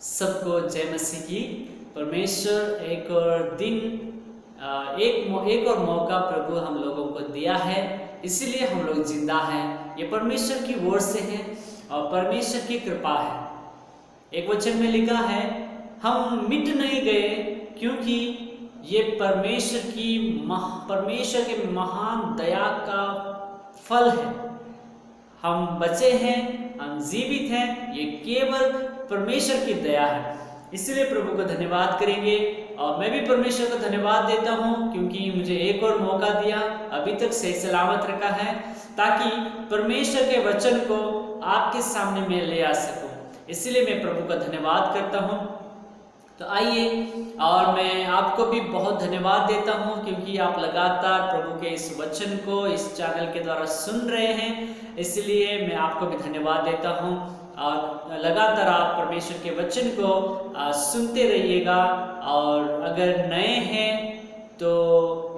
सबको जय मसीह की। परमेश्वर एक और दिन एक और मौका प्रभु हम लोगों को दिया है, इसीलिए हम लोग जिंदा हैं। ये परमेश्वर की ओर से है और परमेश्वर की कृपा है। एक वचन में लिखा है, हम मिट नहीं गए क्योंकि ये परमेश्वर के महान दया का फल है। हम बचे हैं, हम जीवित हैं, ये केवल परमेश्वर की दया है। इसलिए प्रभु को धन्यवाद करेंगे और मैं भी परमेश्वर को धन्यवाद देता हूँ क्योंकि मुझे एक और मौका दिया, अभी तक सही सलामत रखा है, ताकि परमेश्वर के वचन को आपके सामने मैं ले आ सकूं। इसलिए मैं प्रभु का धन्यवाद करता हूँ। तो आइए, और मैं आपको भी बहुत धन्यवाद देता हूँ क्योंकि आप लगातार प्रभु के इस वचन को इस चैनल के द्वारा सुन रहे हैं, इसलिए मैं आपको भी धन्यवाद देता हूँ। और लगातार आप परमेश्वर के वचन को सुनते रहिएगा। और अगर नए हैं तो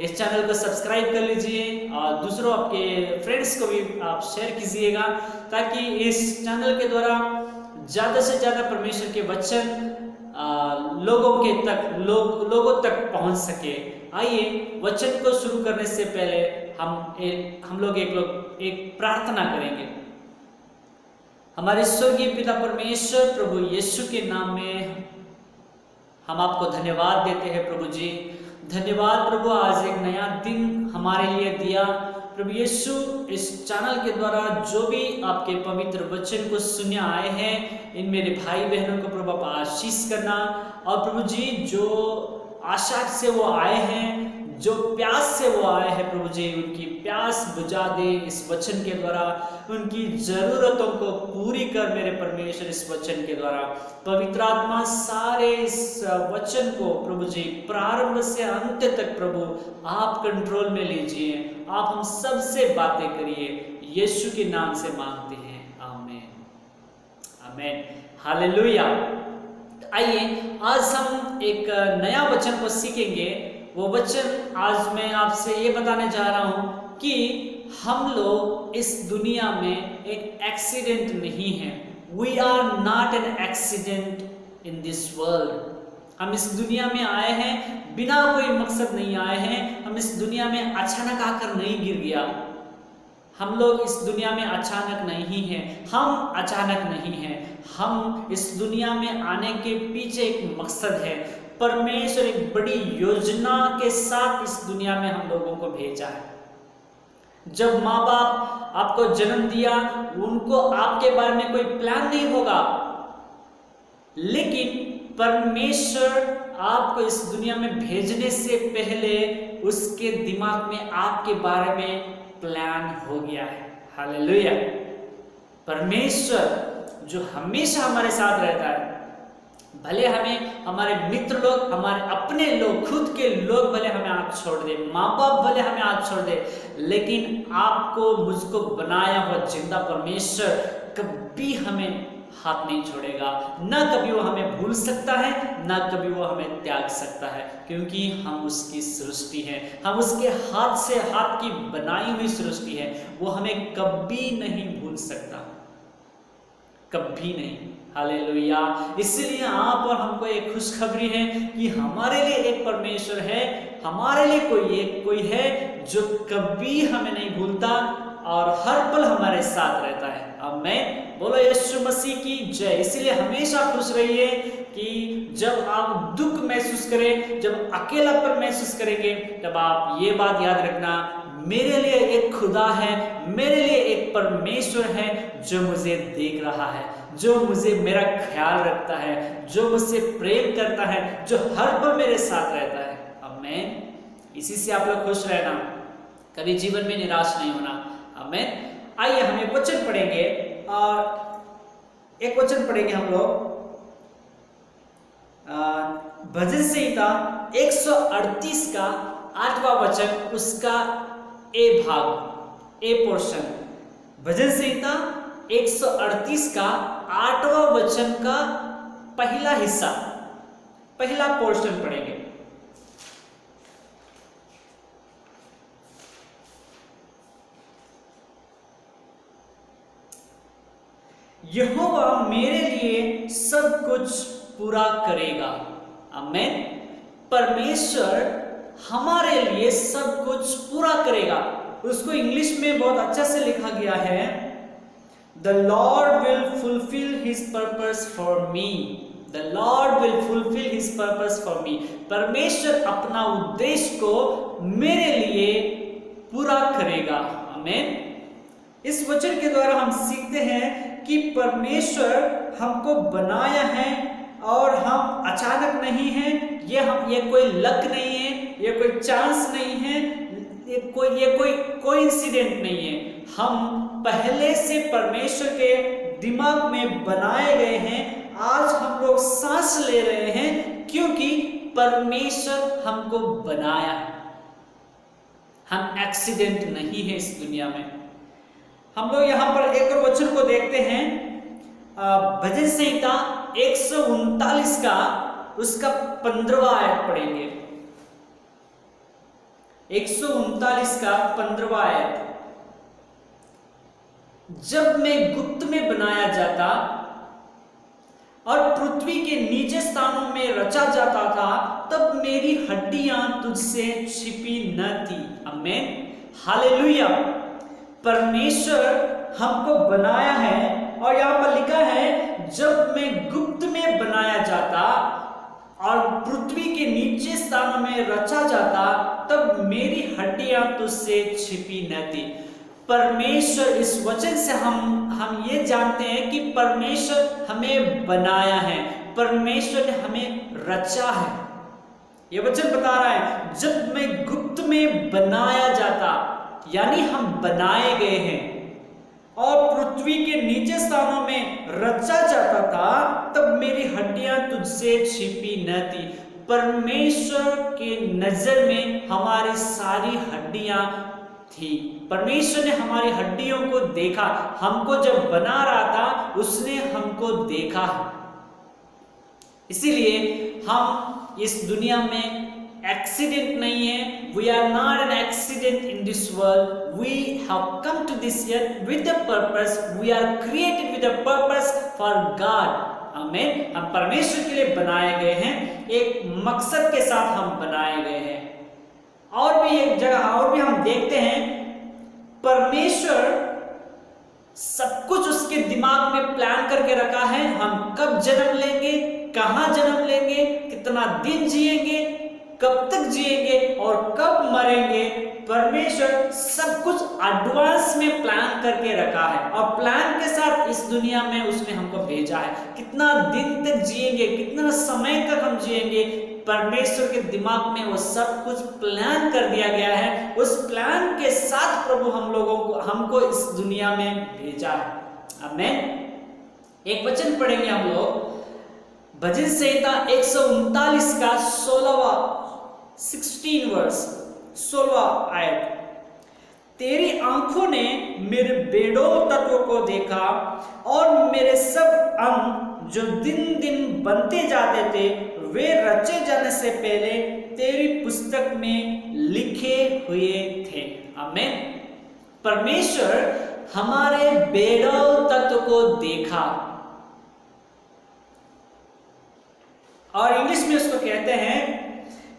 इस चैनल को सब्सक्राइब कर लीजिए और दूसरों आपके फ्रेंड्स को भी आप शेयर कीजिएगा, ताकि इस चैनल के द्वारा ज़्यादा से ज़्यादा परमेश्वर के वचन लोगों तक पहुंच सके। आइए, वचन को शुरू करने से पहले हम लोग एक प्रार्थना करेंगे। हमारे स्वर्गीय पिता परमेश्वर, प्रभु यीशु के नाम में हम आपको धन्यवाद देते हैं। प्रभु जी धन्यवाद प्रभु, आज एक नया दिन हमारे लिए दिया। प्रभु यीशु, इस चैनल के द्वारा जो भी आपके पवित्र वचन को सुनने आए हैं, इन मेरे भाई बहनों को प्रभु आप आशीष करना। और प्रभु जी, जो आशा से वो आए हैं, जो प्यास से वो आए हैं, प्रभु जी उनकी प्यास बुझा दे इस वचन के द्वारा। उनकी ज़रूरतों को पूरी कर मेरे परमेश्वर इस वचन के द्वारा। पवित्र आत्मा सारे इस वचन को प्रभु जी प्रारंभ से अंत तक प्रभु आप कंट्रोल में लीजिए। आप हम सब से बातें करिए, यीशु के नाम से मांगते हैं, आमीन आमीन हालेलुया। आइए, आज हम एक नया वचन को सीखेंगे। वो वचन आज मैं आपसे ये बताने जा रहा हूँ कि हम लोग इस दुनिया में एक एक्सीडेंट नहीं है। We are not an accident in this world. हम इस दुनिया में आए हैं, बिना कोई मकसद नहीं आए हैं। हम इस दुनिया में अचानक आकर नहीं गिर गया। हम लोग इस दुनिया में अचानक नहीं हैं, हम अचानक नहीं हैं। हम इस दुनिया में आने के पीछे एक मकसद है। परमेश्वर एक बड़ी योजना के साथ इस दुनिया में हम लोगों को भेजा है। जब माँ बाप आपको जन्म दिया, उनको आपके बारे में कोई प्लान नहीं होगा, लेकिन परमेश्वर आपको इस दुनिया में भेजने से पहले उसके दिमाग में आपके बारे में प्लान हो गया है। हालेलुया। परमेश्वर जो हमेशा हमारे साथ रहता है, भले हमें हमारे मित्र लोग, हमारे अपने लोग, खुद के लोग भले हमें आज छोड़ दे, माँ बाप भले हमें आज छोड़ दे, लेकिन आपको मुझको बनाया हुआ जिंदा परमेश्वर कभी हमें हाथ नहीं छोड़ेगा। ना कभी वो हमें भूल सकता है, ना कभी वो हमें त्याग सकता है, क्योंकि हम उसकी सृष्टि हैं। हम उसके हाथ से हाथ की बनाई हुई सृष्टि है। वो हमें कभी नहीं भूल सकता, कभी नहीं। हालेलुया। इसलिए आप और हमको एक खुशखबरी है कि हमारे लिए एक परमेश्वर है, हमारे लिए कोई है जो कभी हमें नहीं भूलता और हर पल हमारे साथ रहता है। आमीन। बोलो यीशु मसीह की जय। इसलिए हमेशा खुश रहिए कि जब आप दुख महसूस करें, जब अकेलापन महसूस करेंगे, तब आप ये बात याद रखना, मेरे लिए एक खुदा है, मेरे लिए एक परमेश्वर है जो मुझे देख रहा है, जो मुझे मेरा ख्याल रखता है, जो मुझसे प्रेम करता है, जो हर पल मेरे साथ रहता है। आमीन। इसी से आप लोग खुश रहना, कभी जीवन में निराश नहीं होना। आमीन। आइए, हम एक वचन पढ़ेंगे और एक वचन पढ़ेंगे हम लोग भजन संहिता 138 का 8वां वचन, उसका ए भाग, ए पोर्शन। भजन संहिता 138 का 8वां वचन का पहला हिस्सा, पहला पोर्शन पढ़ेंगे। यहोवा मेरे लिए सब कुछ पूरा करेगा। आमीन। परमेश्वर हमारे लिए सब कुछ पूरा करेगा। उसको इंग्लिश में बहुत अच्छा से लिखा गया है, The Lord will fulfill His purpose for me. The Lord will fulfill His purpose for me. परमेश्वर अपना उद्देश्य को मेरे लिए पूरा करेगा। आमीन। इस वचन के द्वारा हम सीखते हैं कि परमेश्वर हमको बनाया है और हम अचानक नहीं हैं। ये कोई लक नहीं है, ये कोई चांस नहीं है, ये कोई कोइंसिडेंट नहीं है। हम पहले से परमेश्वर के दिमाग में बनाए गए हैं। आज हम लोग सांस ले रहे हैं क्योंकि परमेश्वर हमको बनाया है। हम एक्सीडेंट नहीं है इस दुनिया में। हम लोग यहाँ पर एक और वचन को देखते हैं, भजन संहिता 139 का उसका 15वां आयत पढ़ेंगे। 139 का 15वां आयत। जब मैं गुप्त में बनाया जाता और पृथ्वी के नीचे स्थानों में रचा जाता था, तब मेरी हड्डियां तुझसे छिपी न थी। आमीन। हालेलुया। परमेश्वर हमको बनाया है और यहाँ पर लिखा है, जब मैं गुप्त में बनाया जाता और पृथ्वी के नीचे स्थानों में रचा जाता, तब मेरी हड्डियां तुझसे छिपी न थी। परमेश्वर, इस वचन से हम ये जानते हैं कि परमेश्वर हमें बनाया है, परमेश्वर ने हमें रचा है। ये वचन बता रहा है, जब मैं गुप्त में बनाया जाता, यानी हम बनाए गए हैं, और पृथ्वी के नीचे स्थानों में रचा जाता था, तब मेरी हड्डियां तुझसे छिपी न थी। परमेश्वर के नजर में हमारी सारी हड्डियां थी। परमेश्वर ने हमारी हड्डियों को देखा। हमको जब बना रहा था, उसने हमको देखा। इसीलिए हम इस दुनिया में एक्सीडेंट नहीं है। We are not an accident in this world. We have come to this earth with a purpose. We are created with a purpose for God. आमीन। हम परमेश्वर के लिए बनाए गए हैं, एक मकसद के साथ हम बनाए गए हैं। और भी एक जगह और भी हम देखते हैं, परमेश्वर सब कुछ उसके दिमाग में प्लान करके रखा है। हम कब जन्म लेंगे, कहां जन्म लेंगे, कितना दिन जिएंगे, कब तक जिएंगे और कब मरेंगे, परमेश्वर सब कुछ एडवांस में प्लान करके रखा है। और प्लान के साथ इस दुनिया में उसने हमको भेजा है। कितना दिन तक जिएंगे, कितना समय तक हम जिएंगे, परमेश्वर के दिमाग में वो सब कुछ प्लान कर दिया गया है। उस प्लान के साथ प्रभु हमको इस दुनिया में भेजा है। आमीन। एक वचन पढ़ेंगे हम लोग, भजन संहिता 139 का 16 वर्स, 16 आयत। तेरी आंखों ने मेरे बेडौल तत्वों को देखा और मेरे सब अंग जो दिन दिन बनते जाते थे, वे रचे जाने से पहले तेरी पुस्तक में लिखे हुए थे। आमीन। परमेश्वर हमारे बेडौल तत्व को देखा, और इंग्लिश में उसको कहते हैं,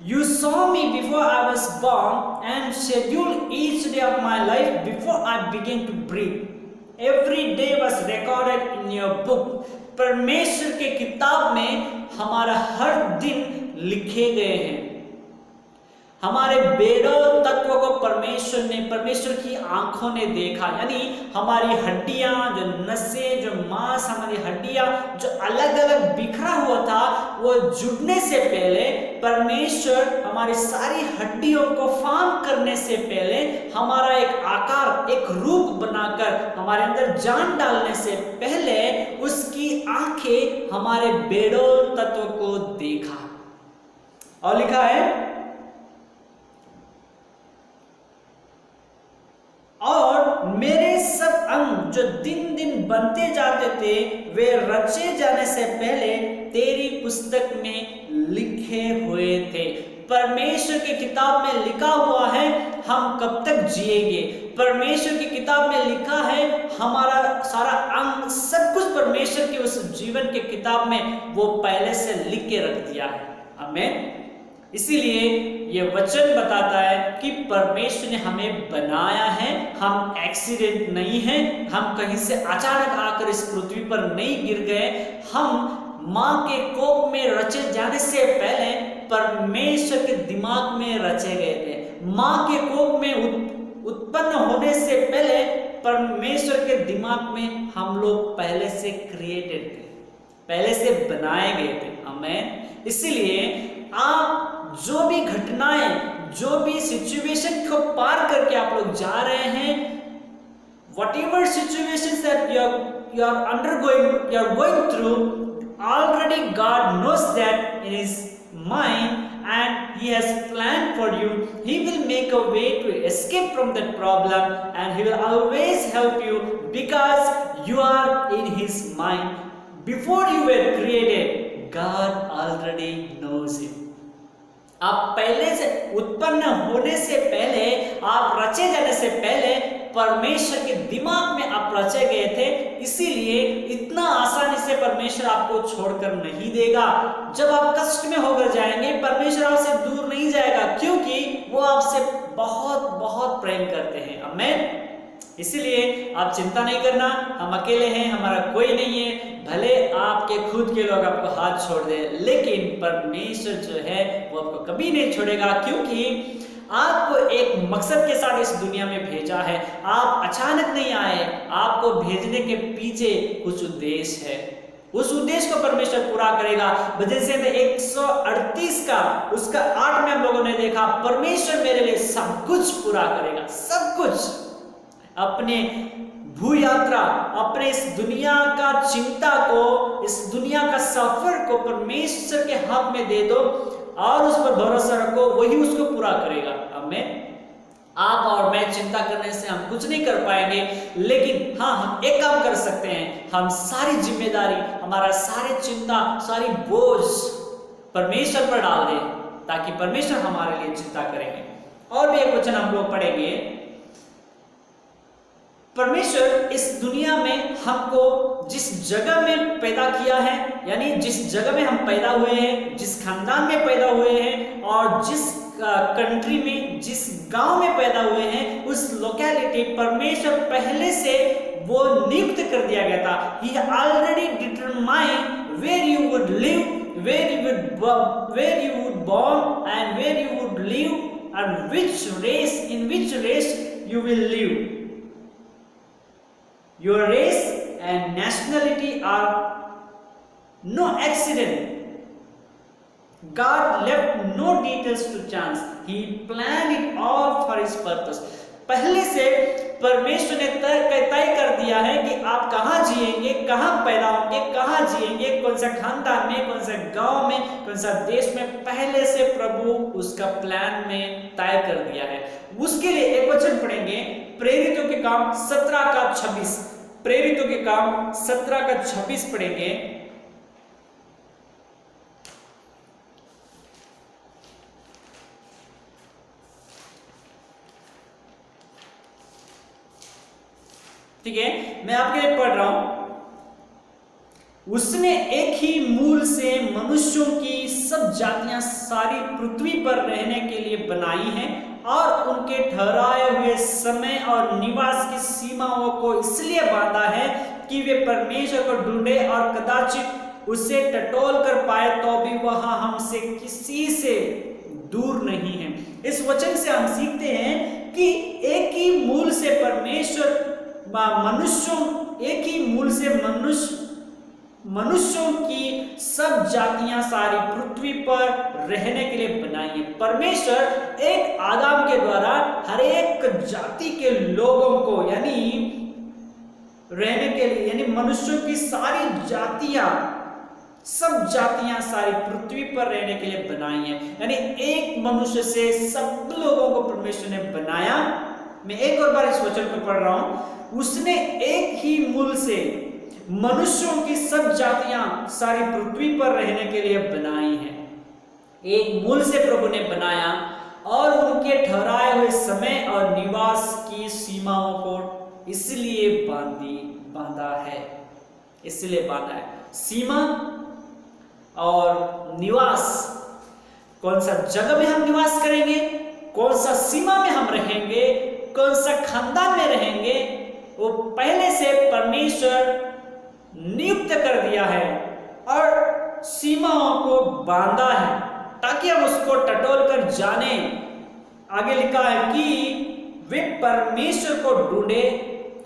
You saw me before I was born and scheduled each day of my life before I began to breathe. Every day was recorded in your book. परमेश्वर के किताब में हमारा हर दिन लिखे गए हैं। हमारे बेडौल तत्व को परमेश्वर की आंखों ने देखा, यानी हमारी हड्डियां, जो नसें, जो मांस, हमारी हड्डियां जो अलग अलग बिखरा हुआ था, वो जुड़ने से पहले परमेश्वर हमारी सारी हड्डियों को फॉर्म करने से पहले हमारा एक आकार, एक रूप बनाकर हमारे अंदर जान डालने से पहले उसकी आंखें हमारे बेडौल तत्व को देखा। और लिखा है, और मेरे सब अंग जो दिन दिन बनते जाते थे, वे रचे जाने से पहले तेरी पुस्तक में लिखे हुए थे। परमेश्वर की किताब में लिखा हुआ है हम कब तक जिएंगे। परमेश्वर की किताब में लिखा है, हमारा सारा अंग सब कुछ परमेश्वर के उस जीवन के किताब में वो पहले से लिख के रख दिया है। आमीन। इसीलिए ये वचन बताता है कि परमेश्वर ने हमें बनाया है, हम एक्सीडेंट नहीं हैं, हम कहीं से अचानक आकर इस पृथ्वी पर नहीं गिर गए। हम माँ के कोख में रचे जाने से पहले परमेश्वर के दिमाग में रचे गए थे। माँ के कोख में उत्पन्न होने से पहले परमेश्वर के दिमाग में हम लोग पहले से क्रिएटेड थे, पहले से बनाए गए थे। आमीन। इसीलिए आप जो भी घटनाएं, जो भी सिचुएशन को पार करके आप लोग जा रहे हैं, whatever situations that you are undergoing, you are going through, already God knows that in His mind, and He has planned for you. He will make a way to escape from that problem, and He will always help you because you are in His mind. Before you were created, God already knows it. आप पहले से उत्पन्न होने से पहले, आप रचे जाने से पहले परमेश्वर के दिमाग में आप रचे गए थे। इसीलिए इतना आसानी से परमेश्वर आपको छोड़कर नहीं देगा। जब आप कष्ट में होकर जाएंगे, परमेश्वर आपसे दूर नहीं जाएगा, क्योंकि वो आपसे बहुत बहुत प्रेम करते हैं। आमीन। इसीलिए आप चिंता नहीं करना, हम अकेले हैं, हमारा कोई नहीं है। भले आपके खुद के लोग आपको हाथ छोड़ दें, लेकिन परमेश्वर जो है वो आपको कभी नहीं छोड़ेगा, क्योंकि आपको एक मकसद के साथ इस दुनिया में भेजा है। आप अचानक नहीं आए, आपको भेजने के पीछे कुछ उद्देश्य है। उस उद्देश्य को परमेश्वर पूरा करेगा। भजन संहिता 138 का उसका 8 में हम लोगों ने देखा, परमेश्वर मेरे लिए सब कुछ पूरा करेगा, सब कुछ। अपने भू यात्रा, अपने इस दुनिया का चिंता को, इस दुनिया का सफर को परमेश्वर के हाथ में दे दो और उस पर भरोसा रखो, वही उसको पूरा करेगा। आमीन। आप और मैं चिंता करने से हम कुछ नहीं कर पाएंगे, लेकिन हाँ, हम एक काम कर सकते हैं, हम सारी जिम्मेदारी, हमारा सारी चिंता, सारी बोझ परमेश्वर पर डाल दें, ताकि परमेश्वर हमारे लिए चिंता करेंगे। और भी एक वचन हम लोग पढ़ेंगे। परमेश्वर इस दुनिया में हमको जिस जगह में पैदा किया है, यानी जिस जगह में हम पैदा हुए हैं, जिस खानदान में पैदा हुए हैं और जिस कंट्री में, जिस गांव में पैदा हुए हैं, उस लोकेलिटी परमेश्वर पहले से वो नियुक्त कर दिया गया था। He already determined where you would live, where you would born and where you would live and in which race you will live. Your race and nationality are no accident. God left no details to chance. He planned it all for His purpose. पहले से परमेश्वर ने तय कर दिया है कि आप कहाँ जिएंगे, कहाँ पैदा होंगे, कहाँ जिएंगे, कौन सा खानदान में, कौन सा गांव में, कौन सा देश में, पहले से प्रभु उसका प्लान में तय कर दिया है। उसके लिए एक वचन पढ़ेंगे, प्रेरितों के काम 17 का 26। प्रेरितों के काम 17 का 26 पढ़ेंगे। ठीक है, मैं आपके लिए पढ़ रहा हूं। उसने एक ही मूल से मनुष्यों की सब जातियां सारी पृथ्वी पर रहने के लिए बनाई हैं और उनके ठहराए हुए समय और निवास की सीमाओं को इसलिए बांधा है कि वे परमेश्वर को ढूंढे और कदाचित उसे टटोल कर पाए, तो भी वह हमसे किसी से दूर नहीं है। इस वचन से हम सीखते हैं कि एक ही मूल से परमेश्वर एक ही मूल से मनुष्यों की सब जातियां सारी पृथ्वी पर रहने के लिए बनाई है। परमेश्वर एक आदम के द्वारा हर एक जाति के लोगों को, यानी रहने के लिए, यानी मनुष्यों की सारी जातियां, सब जातियां सारी पृथ्वी पर रहने के लिए बनाई है। यानी एक मनुष्य से सब लोगों को परमेश्वर ने बनाया। मैं एक और बार इस वचन को पढ़ रहा हूं। उसने एक ही मूल से मनुष्यों की सब जातियां सारी पृथ्वी पर रहने के लिए बनाई हैं। एक मूल से प्रभु ने बनाया और उनके ठहराए हुए समय और निवास की सीमाओं को इसलिए बांधा है। इसलिए बांधा है। सीमा और निवास, कौन सा जगह में हम निवास करेंगे, कौन सा सीमा में हम रहेंगे, कौन सा खानदान में रहेंगे, वो पहले से परमेश्वर नियुक्त कर दिया है और सीमाओं को बांधा है ताकि हम उसको टटोल कर जाने। आगे लिखा है कि वे परमेश्वर को ढूंढे,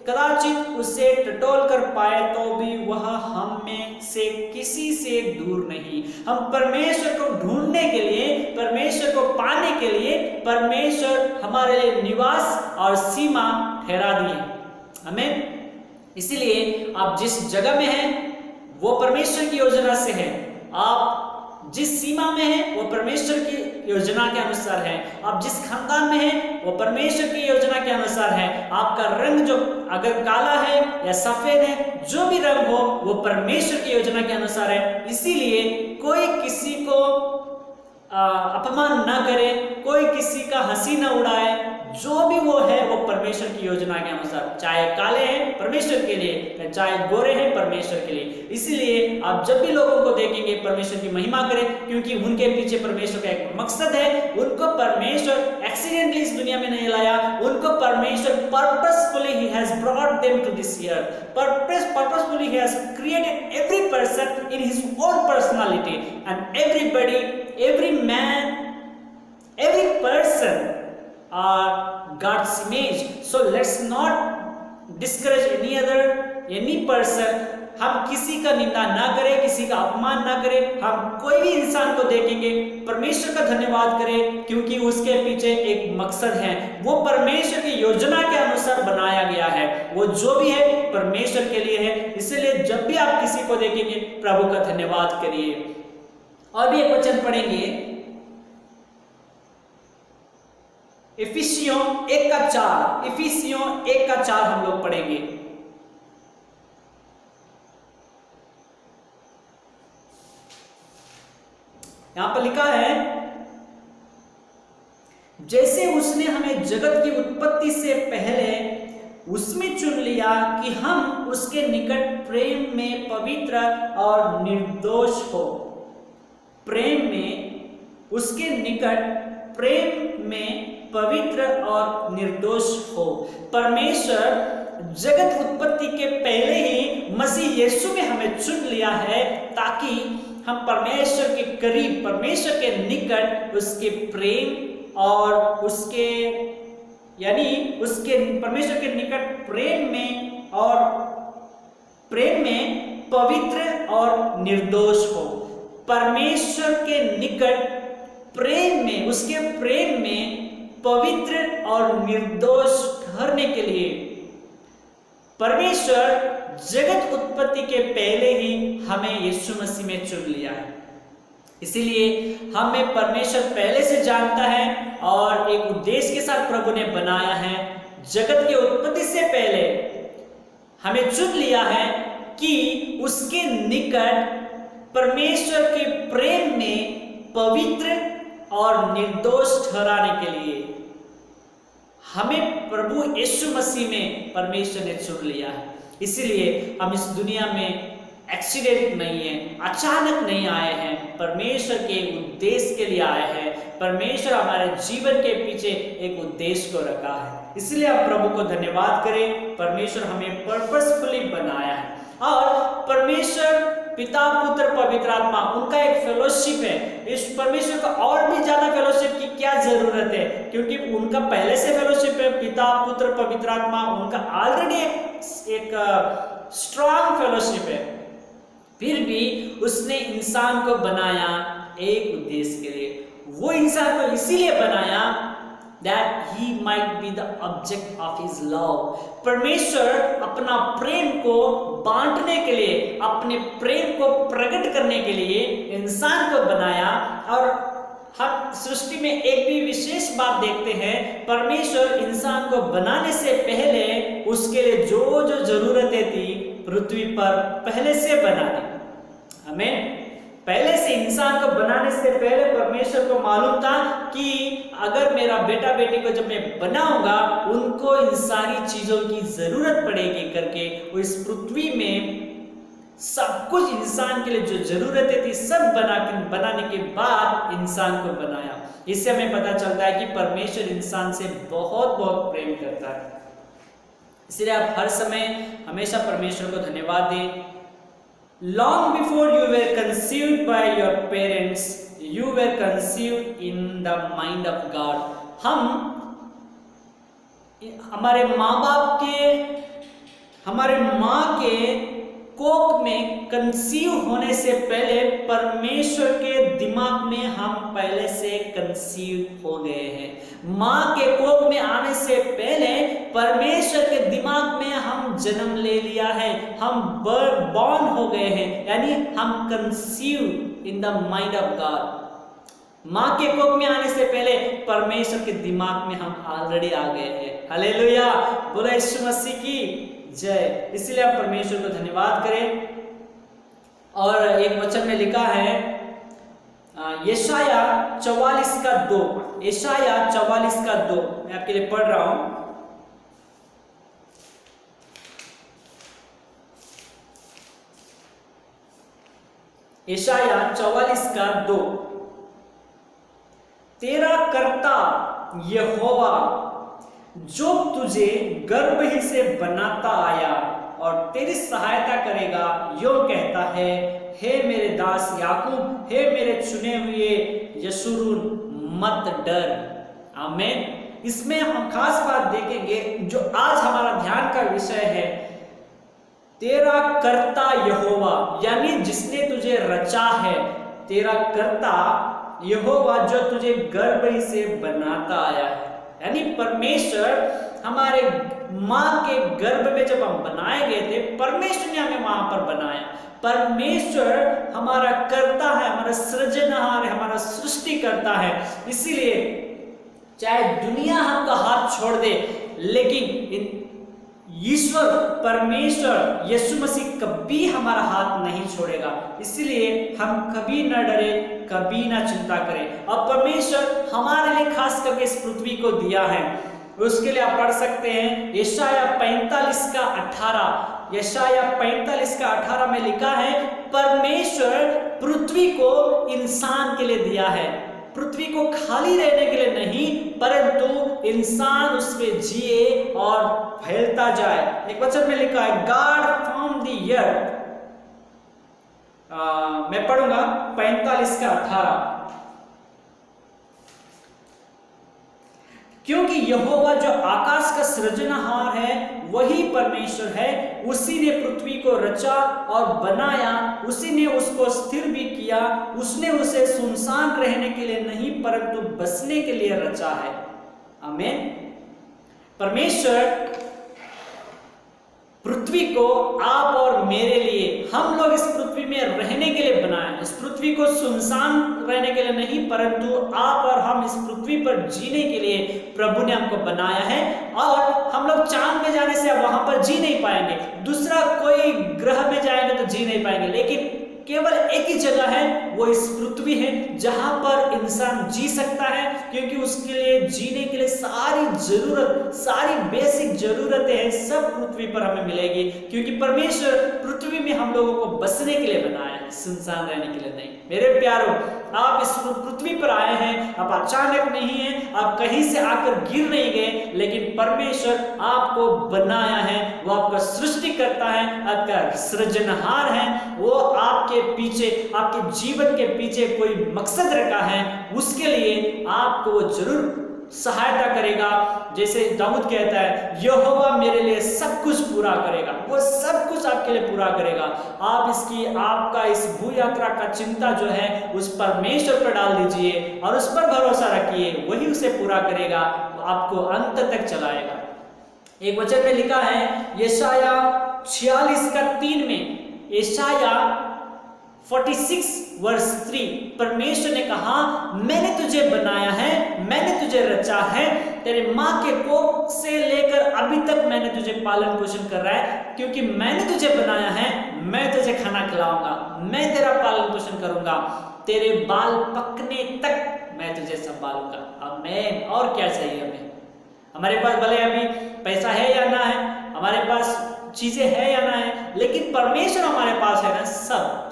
कदाचित उसे टटोल कर पाए तो भी वह हम में से किसी से दूर नहीं। हम परमेश्वर को ढूंढने के लिए, परमेश्वर को पाने के लिए परमेश्वर हमारे लिए निवास और सीमा ठहरा दिए। आमीन। इसीलिए आप जिस जगह में हैं वो परमेश्वर की योजना से है, आप जिस सीमा में हैं वो परमेश्वर की योजना के अनुसार है, आप जिस खानदान में हैं वो परमेश्वर की योजना के अनुसार है। आपका रंग जो अगर काला है या सफेद है, जो भी रंग हो वो परमेश्वर की योजना के अनुसार है। इसीलिए कोई किसी को अपमान ना करे, कोई किसी का हंसी ना उड़ाए, जो भी वो है वो परमेश्वर की योजना के अनुसार, चाहे काले हैं परमेश्वर के लिए, चाहे गोरे हैं परमेश्वर के लिए। इसीलिए आप जब भी लोगों को देखेंगे परमेश्वर की महिमा करें, क्योंकि उनके पीछे परमेश्वर का एक मकसद है। उनको परमेश्वर एक्सीडेंटली इस दुनिया में नहीं लाया, उनको परमेश्वर पर्पसफुली ही has brought them to this earth. Purposefully ही has created every person in his own personality and everybody, every man, every person are God's image. So let's not discourage any person. हम किसी का निंदा ना करें, किसी का अपमान ना करें। हम कोई भी इंसान को देखेंगे परमेश्वर का धन्यवाद करें, क्योंकि उसके पीछे एक मकसद है। वो परमेश्वर की योजना के अनुसार बनाया गया है। वो जो भी है परमेश्वर के लिए है। इसलिए जब भी आप किसी को देखेंगे प्रभु का धन्यवाद करिए। और भी एक वचन पढ़ेंगे, इफिसियों 1:4। इफिसियों 1:4 हम लोग पढ़ेंगे। यहां पर लिखा है, जैसे उसने हमें जगत की उत्पत्ति से पहले उसमें चुन लिया कि हम उसके निकट प्रेम में पवित्र और निर्दोष हो। प्रेम में, उसके निकट प्रेम में पवित्र और निर्दोष हो। परमेश्वर जगत उत्पत्ति के पहले ही मसीह यीशु में हमें चुन लिया है ताकि हम परमेश्वर के करीब, परमेश्वर के निकट उसके प्रेम और उसके परमेश्वर के निकट प्रेम में और प्रेम में पवित्र और निर्दोष हो। परमेश्वर के निकट प्रेम में, उसके प्रेम में पवित्र और निर्दोष ठहरने के लिए परमेश्वर जगत उत्पत्ति के पहले ही हमें यीशु मसीह में चुन लिया है। इसीलिए हमें परमेश्वर पहले से जानता है और एक उद्देश्य के साथ प्रभु ने बनाया है। जगत की उत्पत्ति से पहले हमें चुन लिया है कि उसके निकट परमेश्वर के प्रेम में पवित्र और निर्दोष ठहराने के लिए हमें प्रभु यीशु मसीह में परमेश्वर ने चुन लिया है। इसलिए हम इस दुनिया में एक्सीडेंट नहीं है, अचानक नहीं आए हैं, परमेश्वर के उद्देश्य के लिए आए हैं। परमेश्वर हमारे जीवन के पीछे एक उद्देश्य को रखा है। इसलिए आप प्रभु को धन्यवाद करें, परमेश्वर हमें पर्पसफुली बनाया है। और परमेश्वर पिता, पुत्र, पवित्र आत्मा, उनका एक फेलोशिप है। इस परमेश्वर को और भी ज्यादा फेलोशिप की क्या जरूरत है, क्योंकि उनका पहले से फेलोशिप है। पिता, पुत्र, पवित्र आत्मा, उनका ऑलरेडी एक स्ट्रॉन्ग फेलोशिप है। फिर भी उसने इंसान को बनाया एक उद्देश्य के लिए। वो इंसान को इसीलिए बनाया that he might be the object of his love। परमेश्वर अपना प्रेम को बांटने के लिए, अपने प्रेम को प्रकट करने के लिए इंसान को बनाया। और हम सृष्टि में एक भी विशेष बात देखते हैं, परमेश्वर इंसान को बनाने से पहले उसके लिए जो जो जरूरतें थी पृथ्वी पर पहले से बना दी। आमीन। पहले से इंसान को बनाने से पहले परमेश्वर को मालूम था कि अगर मेरा बेटा बेटी को जब मैं बनाऊंगा उनको इन सारी चीजों की जरूरत पड़ेगी करके वो इस पृथ्वी में सब कुछ इंसान के लिए जो जरूरतें थी सब बनाने के बाद इंसान को बनाया। इससे हमें पता चलता है कि परमेश्वर इंसान से बहुत बहुत प्रेम करता है। इसलिए आप हर समय हमेशा परमेश्वर को धन्यवाद दें। Long before you were conceived by your parents, you were conceived in the mind of God. हम हमारे माँ बाप के, हमारे माँ के कोख में कंसीव होने से पहले परमेश्वर के दिमाग में हम पहले से कंसीव हो गए हैं। माँ के कोख में आने से पहले परमेश्वर के दिमाग में हम जन्म ले लिया है, हम बॉर्न हो गए हैं, यानी हम conceive in the mind of God. माँ के कोख में आने से पहले परमेश्वर के दिमाग में हम ऑलरेडी आ गए हैं। हालेलुया, बोलो यीशु मसीह की जय। इसलिए आप परमेश्वर को धन्यवाद करें। और एक वचन में लिखा है यशाया 44:2, यशाया 44:2 मैं आपके लिए पढ़ रहा हूं। यशाया 44:2, तेरा कर्ता यहोवा जो तुझे गर्भ ही से बनाता आया और तेरी सहायता करेगा, यो कहता है, हे मेरे दास याकूब, हे मेरे चुने हुए यशूरून, मत डर। आमीन। इसमें हम खास बात देखेंगे जो आज हमारा ध्यान का विषय है, तेरा कर्ता यहोवा, यानी जिसने तुझे रचा है। तेरा कर्ता यहोवा जो तुझे गर्भ ही से बनाता आया है, यानी परमेश्वर हमारे माँ के गर्भ में जब हम बनाए गए थे, परमेश्वर ने हमें वहां पर बनाया। परमेश्वर हमारा कर्ता है, हमारा सृजनहार है, हमारा सृष्टि करता है। इसीलिए चाहे दुनिया हमका हाथ छोड़ दे, लेकिन ईश्वर परमेश्वर यीशु मसीह कभी हमारा हाथ नहीं छोड़ेगा। इसलिए हम कभी न डरे, कभी ना चिंता करें। और परमेश्वर हमारे लिए खास करके इस पृथ्वी को दिया है। उसके लिए आप पढ़ सकते हैं यशाया 45:18। यशाया 45:18 में लिखा है, परमेश्वर पृथ्वी को इंसान के लिए दिया है, पृथ्वी को खाली रहने के लिए नहीं, परंतु इंसान उसमें जिए और फैलता जाए। एक वचन में लिखा है, गॉड फॉर्म द अर्थ। मैं पढ़ूंगा 45:18। क्योंकि यहोवा जो आकाश का सृजनहार है वही परमेश्वर है, उसी ने पृथ्वी को रचा और बनाया, उसी ने उसको स्थिर भी किया। उसने उसे सुनसान रहने के लिए नहीं परंतु बसने के लिए रचा है। आमीन। परमेश्वर पृथ्वी को आप और मेरे लिए, हम लोग इस पृथ्वी में रहने के लिए बनाए। इस पृथ्वी को सुनसान रहने के लिए नहीं परंतु आप और हम इस पृथ्वी पर जीने के लिए प्रभु ने हमको बनाया है। और हम लोग चांद में जाने से अब वहां पर जी नहीं पाएंगे, दूसरा कोई ग्रह में जाएंगे तो जी नहीं पाएंगे, लेकिन केवल एक ही जगह है, वो इस पृथ्वी है जहां पर इंसान जी सकता है। क्योंकि उसके लिए जीने के लिए सारी जरूरत, सारी बेसिक जरूरतें हैं, सब पृथ्वी पर हमें मिलेगी। क्योंकि परमेश्वर पृथ्वी में हम लोगों को बसने के लिए बनाया है, सुनसान रहने के लिए नहीं। मेरे प्यारों, आप इस पृथ्वी पर आए हैं, आप अचानक नहीं है, आप कहीं से आकर गिर नहीं गए, लेकिन परमेश्वर आपको बनाया है, वो आपका सृष्टि करता है, आपका सृजनहार है। वो आपके पीछे, आपके जीवन के पीछे कोई मकसद रखा है, उसके लिए आपको वो जरूर सहायता करेगा। जैसे दाऊद कहता है, यहोवा मेरे लिए सब कुछ पूरा करेगा, वो सब कुछ आपके लिए पूरा करेगा। आप इसकी, आपका इस भू यात्रा का चिंता जो है उस परमेश्वर पर डाल दीजिए और उस पर भरोसा रखिए, वही उसे पूरा करेगा, आपको अंत तक चलाएगा। एक वचन में लिखा है यशाया 46:3 में, यशाया 46:3, परमेश्वर ने कहा, मैंने तुझे बनाया है, मैंने तुझे रचा है, तेरे माँ के कोख से लेकर अभी तक मैंने तुझे पालन पोषण कर रहा है। क्योंकि मैंने तुझे बनाया है, मैं तुझे खाना खिलाऊंगा, मैं तेरा पालन पोषण करूंगा, तेरे बाल पकने तक मैं तुझे संभालूंगा। आमीन। और क्या चाहिए हमें? हमारे पास भले अभी पैसा है या ना है, हमारे पास चीजें है या ना है, लेकिन परमेश्वर हमारे पास है ना,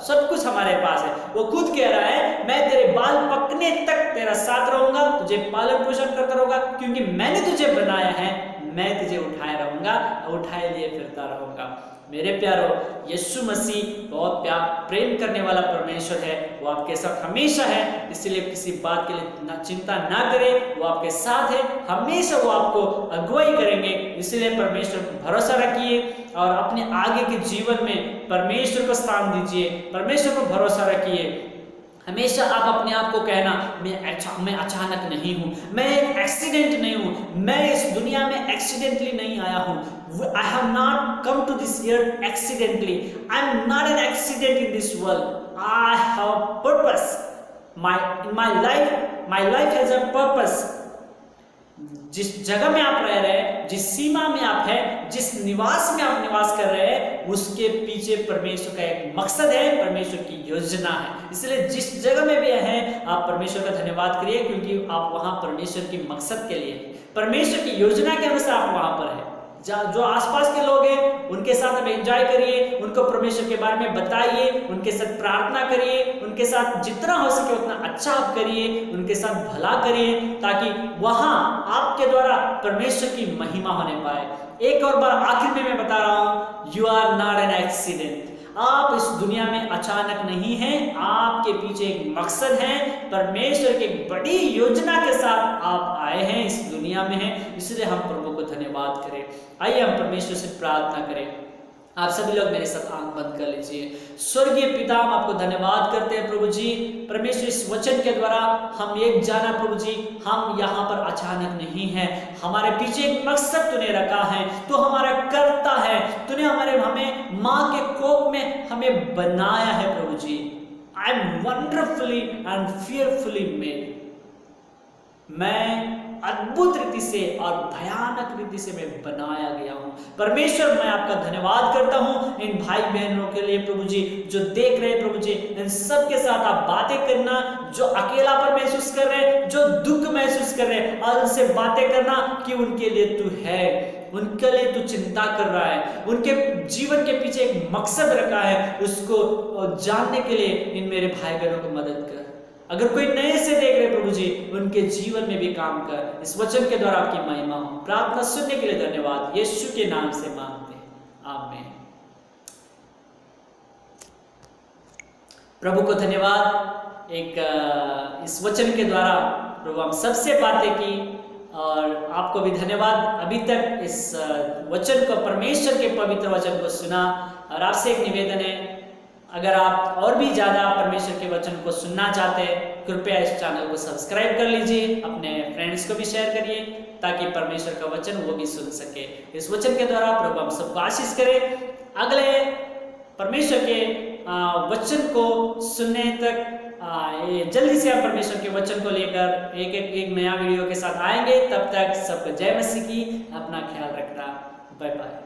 सब कुछ हमारे पास है। वो खुद कह रहा है मैं तेरे बाल पकने तक तेरा साथ रहूंगा, तुझे पालन पोषण करता रहूंगा, क्योंकि मैंने तुझे बनाया है, मैं तुझे उठाए रहूंगा, उठाए लिए फिरता रहूंगा। मेरे प्यारो, यीशु मसीह बहुत प्रेम करने वाला परमेश्वर है, वो आपके साथ हमेशा है, इसलिए किसी बात के लिए चिंता ना करें, वो आपके साथ है, हमेशा वो आपको अगुवाई करेंगे। इसलिए परमेश्वर पर भरोसा रखिए और अपने आगे के जीवन में परमेश्वर को स्थान दीजिए, परमेश्वर पर भरोसा रखिए। हमेशा आप अपने आप को कहना मैं अचानक नहीं हूँ, मैं एक एक्सीडेंट नहीं हूँ, मैं इस दुनिया में एक्सीडेंटली नहीं आया हूँ। I have not come to this earth accidentally. I am not an accident in this world. I have purpose. My life has a purpose. जिस जगह में आप रह रहे हैं, जिस सीमा में आप हैं, जिस निवास में आप निवास कर रहे हैं, उसके पीछे परमेश्वर का एक मकसद है, परमेश्वर की योजना है। इसलिए जिस जगह में भी हैं, आप परमेश्वर का धन्यवाद करिए, क्योंकि आप वहां परमेश्वर की मकसद के लिए, परमेश्वर की योजना के अनुसार आप वहां पर है। जो आसपास के लोग हैं उनके साथ आप एंजॉय करिए, उनको परमेश्वर के बारे में बताइए, उनके साथ प्रार्थना करिए, उनके साथ जितना हो सके उतना अच्छा आप करिए, उनके साथ भला करिए, ताकि वहां आपके द्वारा परमेश्वर की महिमा होने पाए। एक और बार आखिर में मैं बता रहा हूं, you are not an accident. आप इस दुनिया में अचानक नहीं हैं, आपके पीछे एक मकसद है, परमेश्वर की एक बड़ी योजना के साथ आप आए हैं, इस दुनिया में हैं। इसलिए हम प्रभु को धन्यवाद करें। आइए हम परमेश्वर से प्रार्थना करें। आप सभी लोग मेरे साथ आंख बंद कर लीजिए। स्वर्गीय पिता, हम आपको धन्यवाद करते हैं प्रभु जी, परमेश्वर इस वचन के द्वारा हम एक जाना प्रभु जी, हम यहाँ पर अचानक नहीं हैं, हमारे पीछे एक मकसद तूने रखा है, तो हमारा करता है, तूने हमें माँ के कोख में हमें बनाया है प्रभु जी। I am wonderfully and fearfully made. मैं अद्भुत रीति से और भयानक रीति से मैं बनाया गया हूं। परमेश्वर, मैं आपका धन्यवाद करता हूं इन भाई बहनों के लिए प्रभु जी, जो देख रहे हैं प्रभु जी, इन सब के साथ आप बातें करना, जो अकेलापन महसूस कर रहे हैं, जो दुख महसूस कर रहे हैं, और उनसे बातें करना कि उनके लिए तू है, उनके लिए तू चिंता कर रहा है, उनके जीवन के पीछे एक मकसद रखा है, उसको जानने के लिए इन मेरे भाई बहनों को मदद कर। अगर कोई नए से देख रहे प्रभु जी, उनके जीवन में भी काम कर, इस वचन के द्वारा आपकी महिमा हो। प्रार्थना सुनने के लिए धन्यवाद, यीशु के नाम से मांगते हैं, आमीन। प्रभु को धन्यवाद, एक इस वचन के द्वारा प्रभु हम सबसे बातें की, और आपको भी धन्यवाद अभी तक इस वचन को, परमेश्वर के पवित्र वचन को सुना। और आपसे एक निवेदन है, अगर आप और भी ज़्यादा परमेश्वर के वचन को सुनना चाहते हैं, कृपया इस चैनल को सब्सक्राइब कर लीजिए, अपने फ्रेंड्स को भी शेयर करिए, ताकि परमेश्वर का वचन वो भी सुन सके। इस वचन के द्वारा प्रभु हम सबको आशीष करे। अगले परमेश्वर के वचन को सुनने तक जल्दी से आप परमेश्वर के वचन को लेकर एक नया वीडियो के साथ आएंगे। तब तक सबको जय मसीह की, अपना ख्याल रखना, बाय बाय।